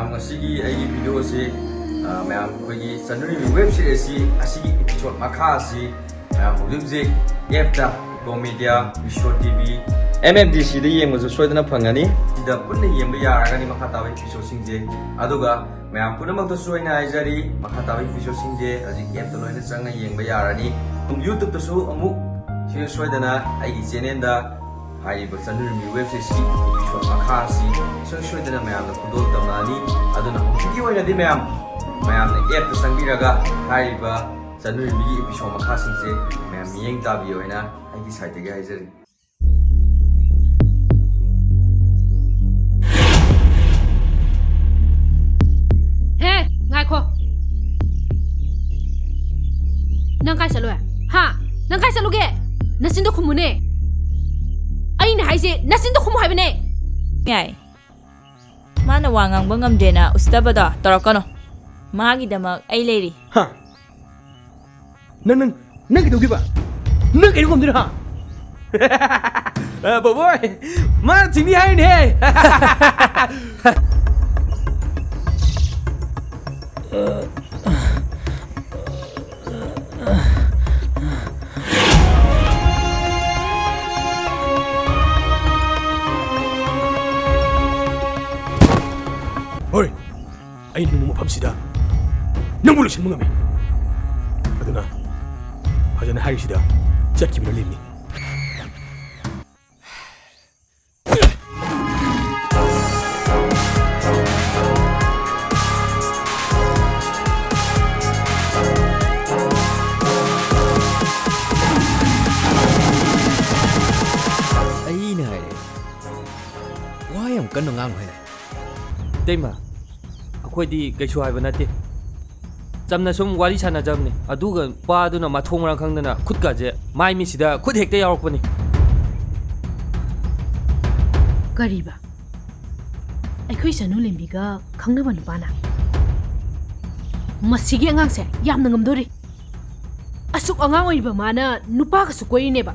Ma'am video से मैम अखोगी चनरी वेब सीरीज एपिसोड मखा मैम हजिक एपटा कॉमेडिया विश्व टीवी MMDC येंबसु सोयदना फंगनी सिदा पुन्ना येंबा यारगनी मखा ताबा एपिसोड सिंजे अदुगा मैम पुनमक्ता सोयना आइजरी मखा ताबा एपिसोड सिंजे हजिक एपटा लोयना चंगा येंबा यारनी YouTube तसु अमुक सिदा सोयदना आइगी चैनल दा हाइबा चनरी वेब सीरीज एपिसोड मखा सोयदना मैम खुदोल तमनानी अदुना हजिकी ओइनादि मैम एपटा संगिरगा हाइबा चनरी एपिसोड मखा सिंजे मैम येंग ताबी ओइना आइगी साइड गे हाइजरी Nang kai salu ha nang kai salu ge nasin do khumune ai na haise nasin do khumu haibane yai mana wangang bangam dena ustabada torakano magi damak ai leri ha nang kidu giba nang kidu kom dira ha boy ma tini hai ne Oi, ai ni mo phamsida. Nang bulu sin mo ngami. Aduna. Phajana hai sida. Chakki bina lemni. Ai này. Why am kan ngang hai này. Tema. ꯑꯩꯈꯣꯏꯗꯤ ꯀꯩꯁꯨ ꯍꯥꯏꯕ ꯅꯠꯇꯦ ꯆꯝꯅ ꯁꯨꯝ ꯋꯥꯔꯤ ꯁꯥꯟꯅꯖꯕꯅꯤ ꯑꯗꯨꯒ ꯄꯥꯗꯨꯅ ꯃꯊꯣꯡ ꯃꯔꯝ ꯈꯪꯗꯅ ꯈꯨꯠꯀꯥꯁꯦ ꯃꯥꯏ ꯃꯤꯠꯁꯤꯗ ꯈꯨꯠ ꯍꯦꯛꯇ ꯌꯥꯎꯔꯛꯄꯅꯤ ꯀꯔꯤꯕ ꯑꯩꯈꯣꯏ ꯁꯅꯨ ꯂꯦꯝꯕꯤꯒ ꯈꯪꯅꯕ ꯅꯨꯄꯥꯅ ꯃꯁꯤꯒꯤ ꯑꯉꯥꯡꯁꯦ ꯌꯥꯝꯅ ꯉꯝꯗꯣꯔꯤ ꯑꯁꯨꯛ ꯑꯉꯥꯡ ꯑꯣꯏꯔꯤꯕ ꯃꯥꯅ ꯅꯨꯄꯥꯒꯁꯨ ꯀꯣꯏꯔꯤꯅꯦꯕ